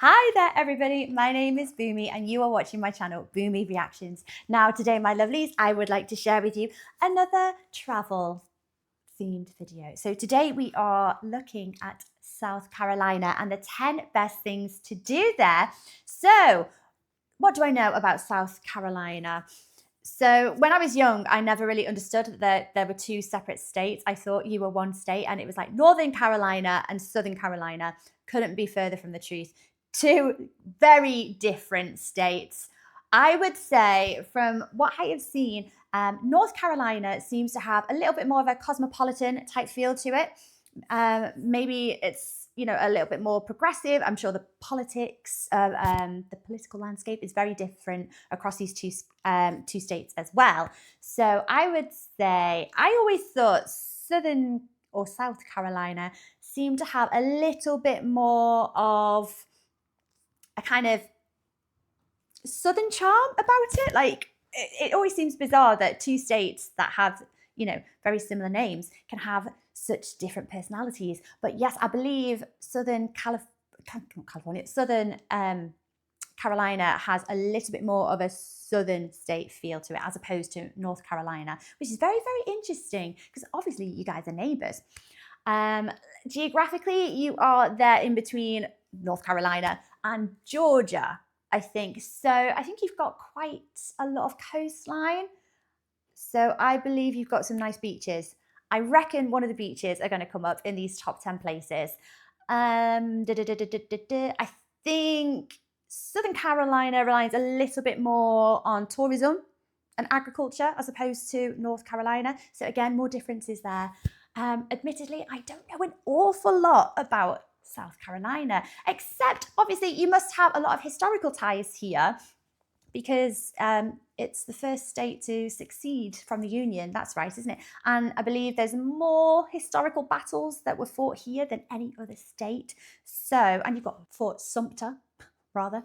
Hi there everybody, my name is Boomy and you are watching my channel Boomy Reactions. Now today my lovelies, I would like to share with you another travel themed video. So today we are looking at South Carolina and the 10 best things to do there. So what do I know about South Carolina? So when I was young, I never really understood that there were two separate states. I thought you were one state and it was like Northern Carolina and Southern Carolina. Couldn't be further from the truth. Two very different states. I would say from what I have seen, North Carolina seems to have a little bit more of a cosmopolitan type feel to it. Maybe it's a little bit more progressive. I'm sure the politics of the political landscape is very different across these two states as well. So I would say I always thought Southern or South Carolina seemed to have a little bit more of a kind of Southern charm about it. Like it always seems bizarre that two states that have very similar names can have such different personalities. But yes, I believe Southern Carolina has a little bit more of a southern state feel to it as opposed to North Carolina, which is very, very interesting because obviously you guys are neighbors. Geographically, you are there in between North Carolina and Georgia, I think. So I think you've got quite a lot of coastline. So I believe you've got some nice beaches. I reckon one of the beaches are going to come up in these top 10 places. I think Southern Carolina relies a little bit more on tourism and agriculture as opposed to North Carolina. So again, more differences there. Admittedly, I don't know an awful lot about South Carolina, except obviously you must have a lot of historical ties here because it's the first state to succeed from the Union. That's right, isn't it? And I believe there's more historical battles that were fought here than any other state. So, and you've got Fort Sumter, rather.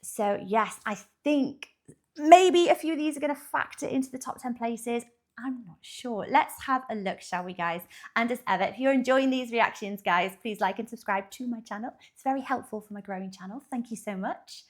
So yes, I think maybe a few of these are going to factor into the top 10 places. I'm not sure. Let's have a look, shall we, guys? And as ever, if you're enjoying these reactions, guys, please like and subscribe to my channel. It's very helpful for my growing channel. Thank you so much.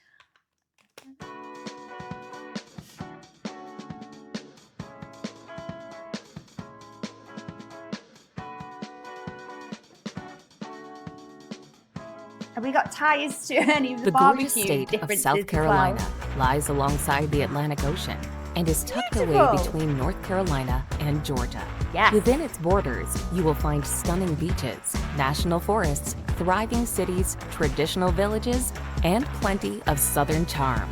Have we got ties to any of the barbecue gorgeous state of differences South Carolina as well? lies alongside the Atlantic Ocean and is tucked away Beautiful. between North Carolina and Georgia. Yes. Within its borders, you will find stunning beaches, national forests, thriving cities, traditional villages, and plenty of southern charm.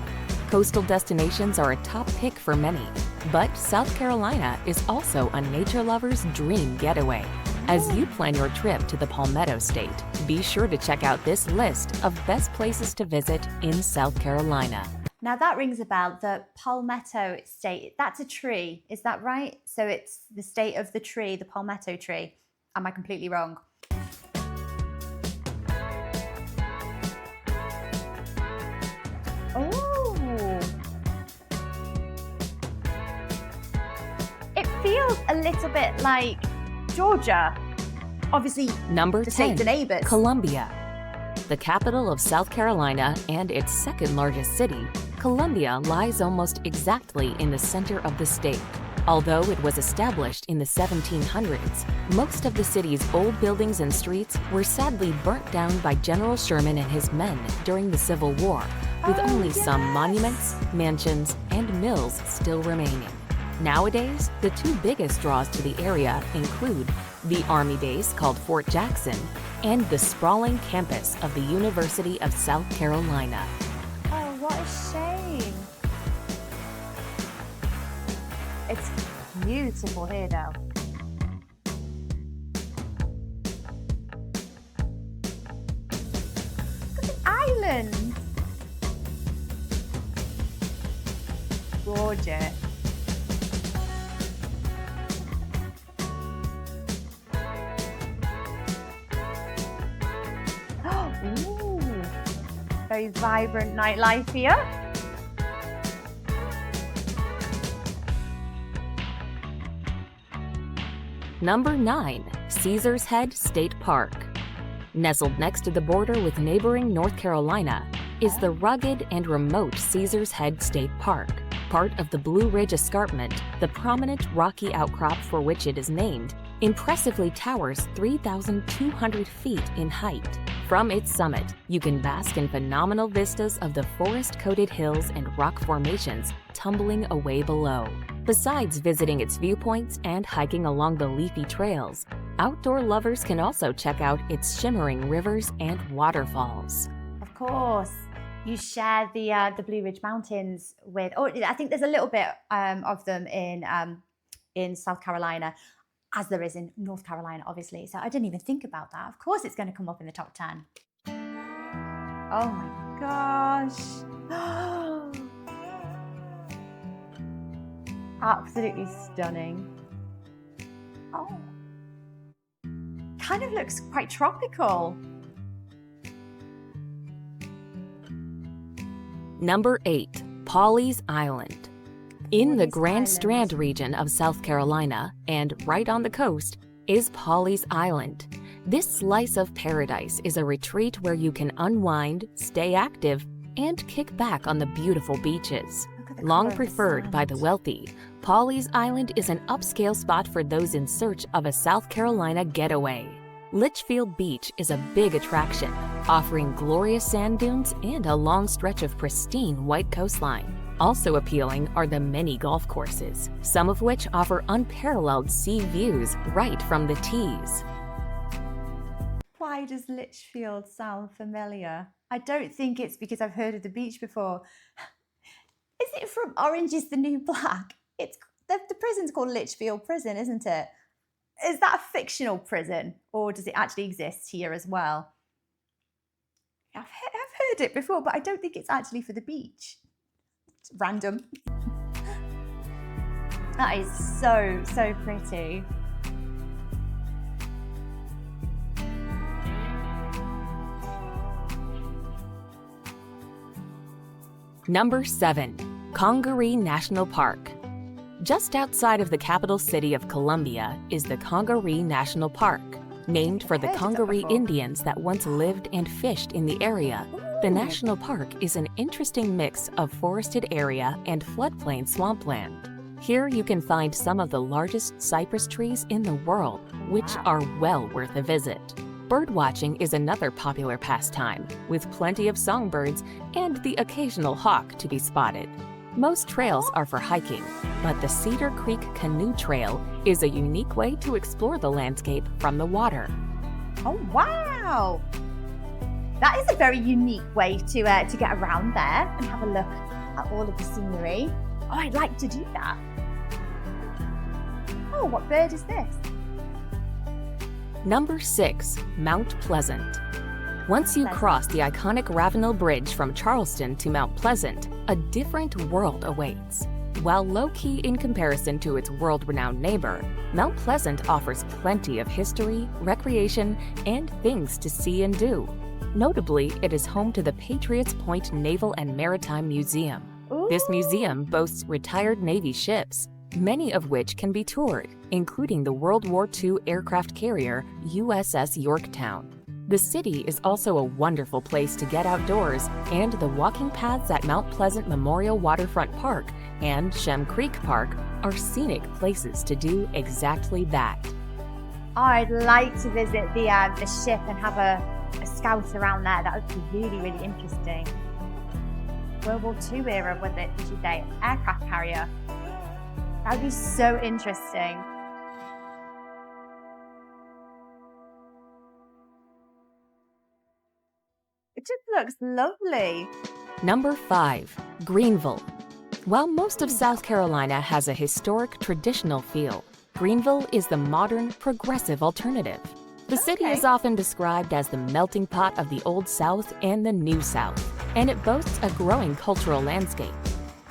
Coastal destinations are a top pick for many, but South Carolina is also a nature lover's dream getaway. As you plan your trip to the Palmetto State, be sure to check out this list of best places to visit in South Carolina. Now that rings a bell, the Palmetto State. That's a tree, is that right? So it's the state of the tree, the palmetto tree. Am I completely wrong? Oh! It feels a little bit like Georgia. Obviously, Number the 10, states are neighbors. Columbia. The capital of South Carolina and its second largest city, Columbia lies almost exactly in the center of the state. Although it was established in the 1700s, most of the city's old buildings and streets were sadly burnt down by General Sherman and his men during the Civil War, with only some monuments, mansions, and mills still remaining. Nowadays, the two biggest draws to the area include the Army base called Fort Jackson and the sprawling campus of the University of South Carolina. Oh, what a shame. It's beautiful here though. Look at the island. Gorgeous. Ooh, very vibrant nightlife here. Number 9, Caesar's Head State Park. Nestled next to the border with neighboring North Carolina is the rugged and remote Caesars Head State Park. Part of the Blue Ridge Escarpment, the prominent rocky outcrop for which it is named, impressively towers 3,200 feet in height. From its summit, you can bask in phenomenal vistas of the forest-coated hills and rock formations tumbling away below. Besides visiting its viewpoints and hiking along the leafy trails, outdoor lovers can also check out its shimmering rivers and waterfalls. Of course, you share the Blue Ridge Mountains with. Oh, I think there's a little bit of them in South Carolina, as there is in North Carolina, obviously. So I didn't even think about that. Of course, it's going to come up in the top 10. Oh my gosh! Absolutely stunning. Oh, kind of looks quite tropical. Number 8. Pawleys Island. In the Pawleys Grand Island. Strand region of South Carolina, and right on the coast, is Pawleys Island. This slice of paradise is a retreat where you can unwind, stay active, and kick back on the beautiful beaches. Look at the Long colour of the preferred by the sand. wealthy, Pawleys Island is an upscale spot for those in search of a South Carolina getaway. Litchfield Beach is a big attraction, offering glorious sand dunes and a long stretch of pristine white coastline. Also appealing are the many golf courses, some of which offer unparalleled sea views right from the tees. Why does Litchfield sound familiar? I don't think it's because I've heard of the beach before. Is it from Orange is the New Black? It's the prison's called Litchfield Prison, isn't it? Is that a fictional prison, or does it actually exist here as well? I've heard it before, but I don't think it's actually for the beach. It's random. That is so pretty. Number 7. Congaree National Park. Just outside of the capital city of Columbia is the Congaree National Park. Named for the I've heard of that Congaree before. Indians that once lived and fished in the area, the national park is an interesting mix of forested area and floodplain swampland. Here you can find some of the largest cypress trees in the world, which Wow. are well worth a visit. Birdwatching is another popular pastime, with plenty of songbirds and the occasional hawk to be spotted. Most trails are for hiking, but the Cedar Creek Canoe Trail is a unique way to explore the landscape from the water. Oh wow! That is a very unique way to get around there and have a look at all of the scenery. Oh, I'd like to do that. Oh, what bird is this? Number 6. Mount Pleasant. Once you Pleasant. cross the iconic Ravenel Bridge from Charleston to Mount Pleasant, a different world awaits. While low-key in comparison to its world-renowned neighbor, Mount Pleasant offers plenty of history, recreation, and things to see and do. Notably, it is home to the Patriots Point Naval and Maritime Museum. This museum boasts retired Navy ships, many of which can be toured, including the World War II aircraft carrier USS Yorktown. The city is also a wonderful place to get outdoors, and the walking paths at Mount Pleasant Memorial Waterfront Park and Shem Creek Park are scenic places to do exactly that. I'd like to visit the ship and have a scout around there. That would be really interesting. World War II era, was it? Did you say aircraft carrier? That would be so interesting. It just looks lovely. Number 5. Greenville. While most of South Carolina has a historic, traditional feel, Greenville is the modern, progressive alternative. The city Okay. is often described as the melting pot of the Old South and the New South, and it boasts a growing cultural landscape.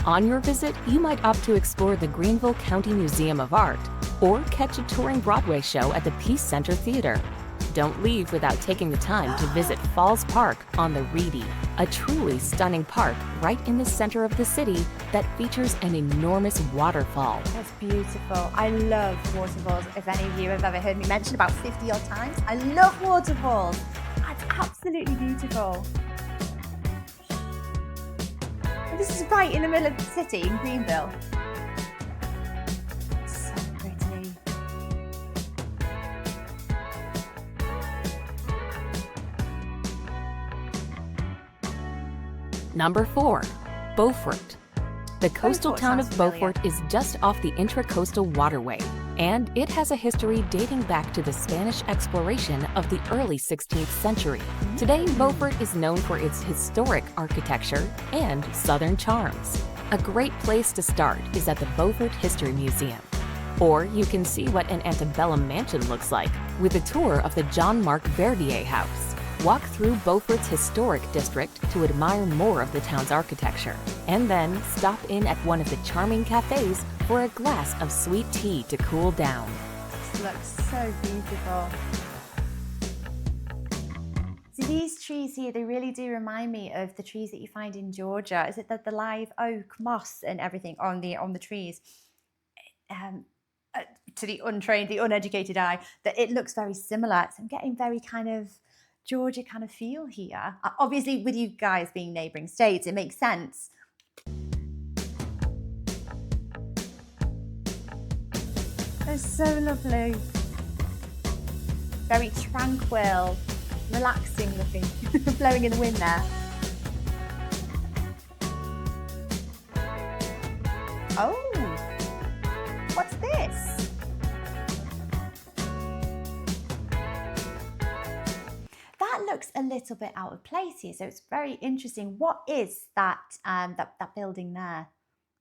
On your visit, you might opt to explore the Greenville County Museum of Art or catch a touring Broadway show at the Peace Center Theater. Don't leave without taking the time to visit Falls Park on the Reedy, a truly stunning park right in the center of the city that features an enormous waterfall. That's beautiful. I love waterfalls. If any of you have ever heard me mention about 50 odd times, I love waterfalls. absolutely beautiful. And this is right in the middle of the city in Greenville. So pretty. Number 4. Beaufort. The coastal Beaufort town of sounds familiar. Beaufort is just off the Intracoastal Waterway, and it has a history dating back to the Spanish exploration of the early 16th century. Today, Beaufort is known for its historic architecture and southern charms. A great place to start is at the Beaufort History Museum. Or you can see what an antebellum mansion looks like with a tour of the John Mark Verdier House. Walk through Beaufort's historic district to admire more of the town's architecture, and then stop in at one of the charming cafes for a glass of sweet tea to cool down. This looks so beautiful. So these trees here, they really do remind me of the trees that you find in Georgia. Is it that the live oak, moss and everything on the trees? To the untrained, the uneducated eye, that it looks very similar. So I'm getting very kind of Georgia kind of feel here. Obviously, with you guys being neighbouring states, it makes sense. They're so lovely. Very tranquil, relaxing looking, blowing in the wind there. Oh, what's this? That looks a little bit out of place here, so it's very interesting. What is that that building there?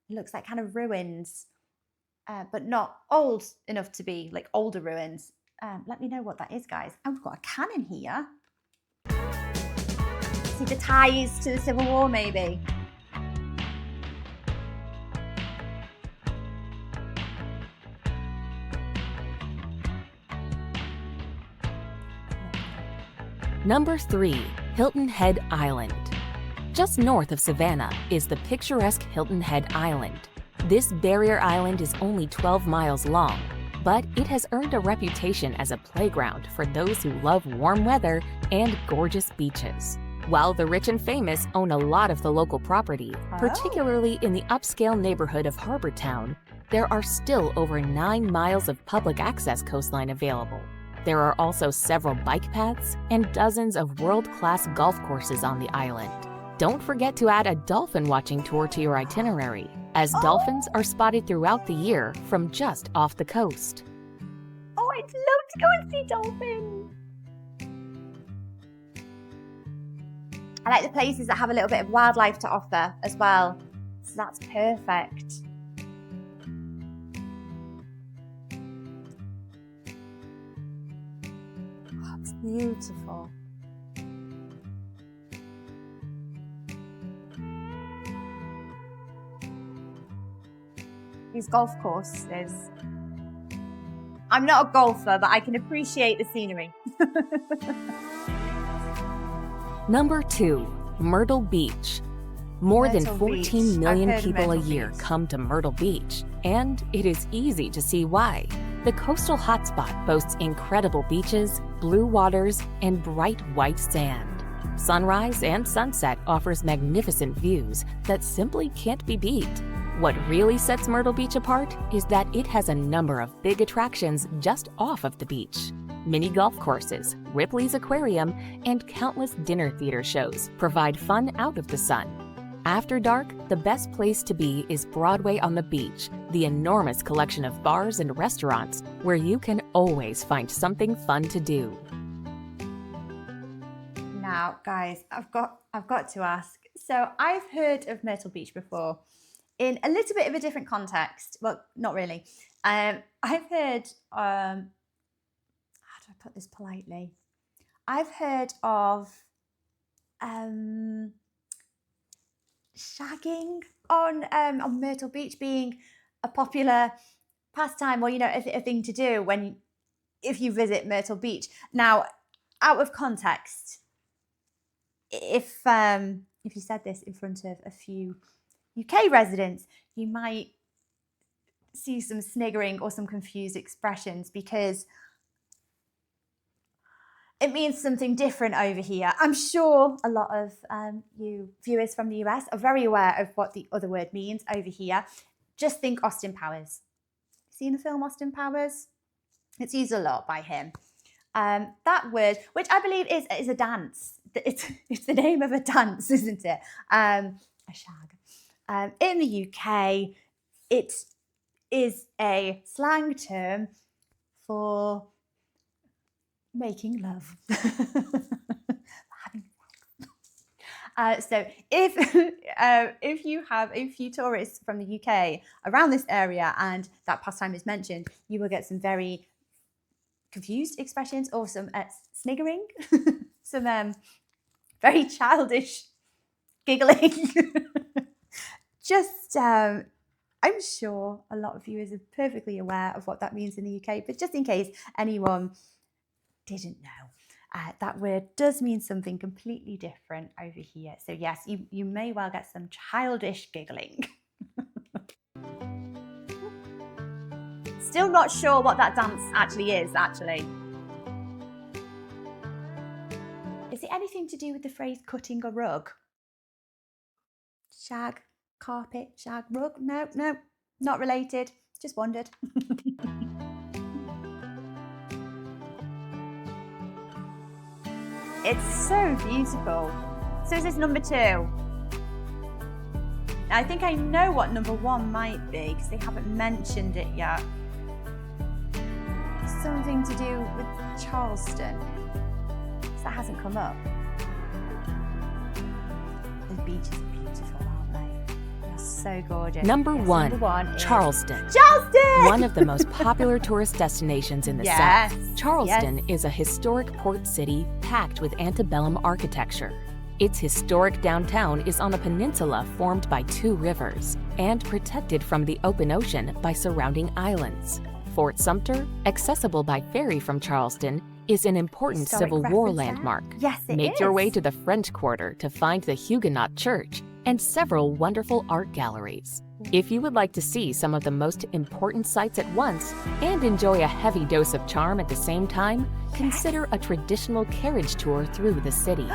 It looks like kind of ruins, but not old enough to be like older ruins. Let me know what that is, guys. Oh, we've got a cannon here. See the ties to the Civil War, maybe. Number 3. Hilton Head Island. Just north of Savannah is the picturesque Hilton Head Island. This barrier island is only 12 miles long, but it has earned a reputation as a playground for those who love warm weather and gorgeous beaches. While the rich and famous own a lot of the local property, particularly in the upscale neighborhood of Harbortown, there are still over 9 miles of public access coastline available. There are also several bike paths and dozens of world-class golf courses on the island. Don't forget to add a dolphin watching tour to your itinerary, as dolphins are spotted throughout the year from just off the coast. Oh, I'd love to go and see dolphins. I like the places that have a little bit of wildlife to offer as well. So that's perfect. Oh, it's beautiful. These golf courses. I'm not a golfer, but I can appreciate the scenery. Number 2. Myrtle Beach. More than Myrtle 14 Beach. million I've heard of people a Myrtle year Beach. come to Myrtle Beach, and it is easy to see why. The coastal hotspot boasts incredible beaches, blue waters, and bright white sand. Sunrise and sunset offers magnificent views that simply can't be beat. What really sets Myrtle Beach apart is that it has a number of big attractions just off of the beach. Mini golf courses, Ripley's Aquarium, and countless dinner theater shows provide fun out of the sun. After dark, the best place to be is Broadway on the beach, the enormous collection of bars and restaurants where you can always find something fun to do. Now, guys, I've got to ask. So I've heard of Myrtle Beach before in a little bit of a different context. Well, not really. I've heard, how do I put this politely? I've heard of shagging on Myrtle Beach being a popular pastime, or a thing to do if you visit Myrtle Beach. Now, out of context, if you said this in front of a few UK residents, you might see some sniggering or some confused expressions, because it means something different over here. I'm sure a lot of you viewers from the US are very aware of what the other word means over here. Just think Austin Powers. Seen the film Austin Powers? It's used a lot by him. That word, which I believe is a dance. It's the name of a dance, isn't it? A shag. In the UK, it is a slang term for making love. So if you have a few tourists from the UK around this area and that pastime is mentioned, you will get some very confused expressions or some sniggering, some very childish giggling. Just, I'm sure a lot of viewers are perfectly aware of what that means in the UK, but just in case anyone didn't know, that word does mean something completely different over here. So yes, you may well get some childish giggling. Still not sure what that dance actually is, actually. Is it anything to do with the phrase cutting a rug? Shag, carpet, shag, rug? No, not related. Just wondered. It's so beautiful. So is this number 2? I think I know what number 1 might be because they haven't mentioned it yet. Something to do with Charleston. So that hasn't come up. The beaches are beautiful, aren't they? They're so gorgeous. Number Yes, one, number 1 is Charleston. Charleston! One of the most popular tourist destinations in the Yes, South, Charleston yes. is a historic port city packed with antebellum architecture. Its historic downtown is on a peninsula formed by 2 rivers and protected from the open ocean by surrounding islands. Fort Sumter, accessible by ferry from Charleston, is an important Historic Civil War reference there. landmark. Yes, it Make your is. way to the French Quarter to find the Huguenot Church and several wonderful art galleries. If you would like to see some of the most important sights at once and enjoy a heavy dose of charm at the same time, consider a traditional carriage tour through the city.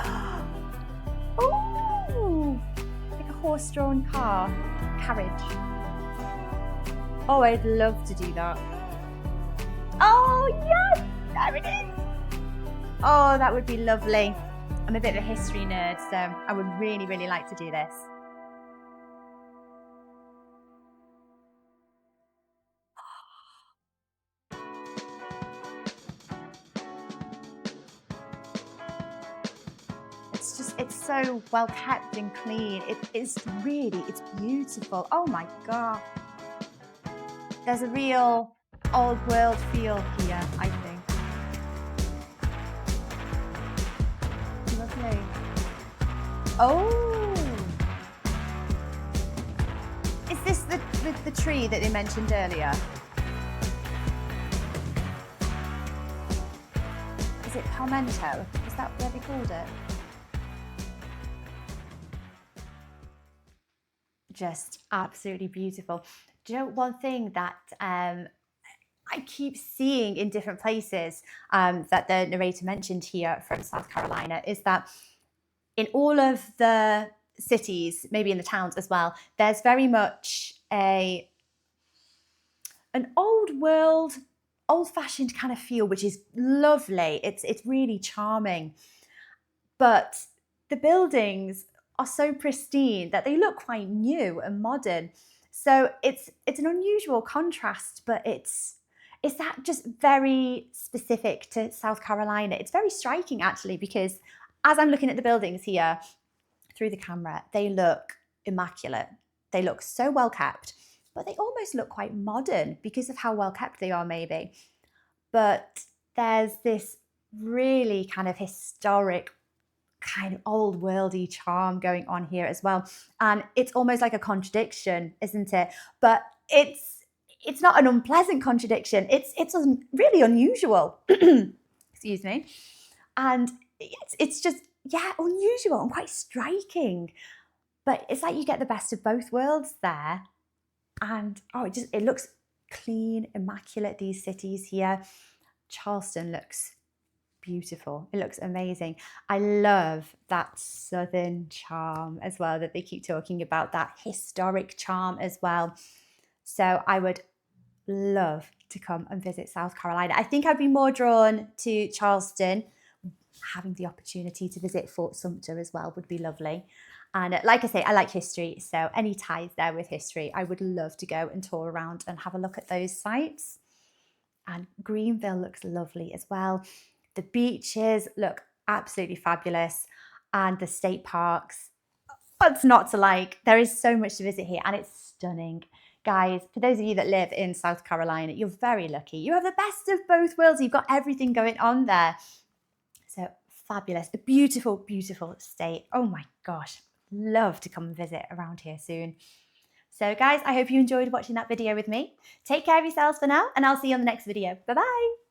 Oh, like a horse-drawn carriage. Oh, I'd love to do that. Oh, yes, there it is. Oh, that would be lovely. I'm a bit of a history nerd, so I would really, really like to do this. It's so well kept and clean. It's beautiful. Oh my God. There's a real old world feel here, I think. Lovely. Oh. Is this the tree that they mentioned earlier? Is it palmetto? Is that what they called it? Just absolutely beautiful. Do you know one thing that I keep seeing in different places that the narrator mentioned here from South Carolina is that in all of the cities, maybe in the towns as well, there's very much an old world, old-fashioned kind of feel, which is lovely. It's really charming. But the buildings are so pristine that they look quite new and modern. So it's an unusual contrast, but it's that just very specific to South Carolina. It's very striking actually, because as I'm looking at the buildings here through the camera, they look immaculate. They look so well kept, but they almost look quite modern because of how well kept they are maybe. But there's this really kind of historic, kind of old worldy charm going on here as well. And it's almost like a contradiction, isn't it? But it's not an unpleasant contradiction. It's really unusual. Excuse me. And it's just, yeah, unusual and quite striking. But it's like you get the best of both worlds there. And it looks clean, immaculate, these cities here. Charleston looks beautiful. It looks amazing. I love that southern charm as well that they keep talking about, that historic charm as well. So I would love to come and visit South Carolina. I think I'd be more drawn to Charleston. Having the opportunity to visit Fort Sumter as well would be lovely. And like I say, I like history, so any ties there with history, I would love to go and tour around and have a look at those sites. And Greenville looks lovely as well. The beaches look absolutely fabulous, and the state parks, what's not to like? There is so much to visit here, and it's stunning. Guys, for those of you that live in South Carolina, you're very lucky. You have the best of both worlds. You've got everything going on there. So fabulous. A beautiful, beautiful state. Oh my gosh. Love to come and visit around here soon. So guys, I hope you enjoyed watching that video with me. Take care of yourselves for now, and I'll see you on the next video. Bye-bye.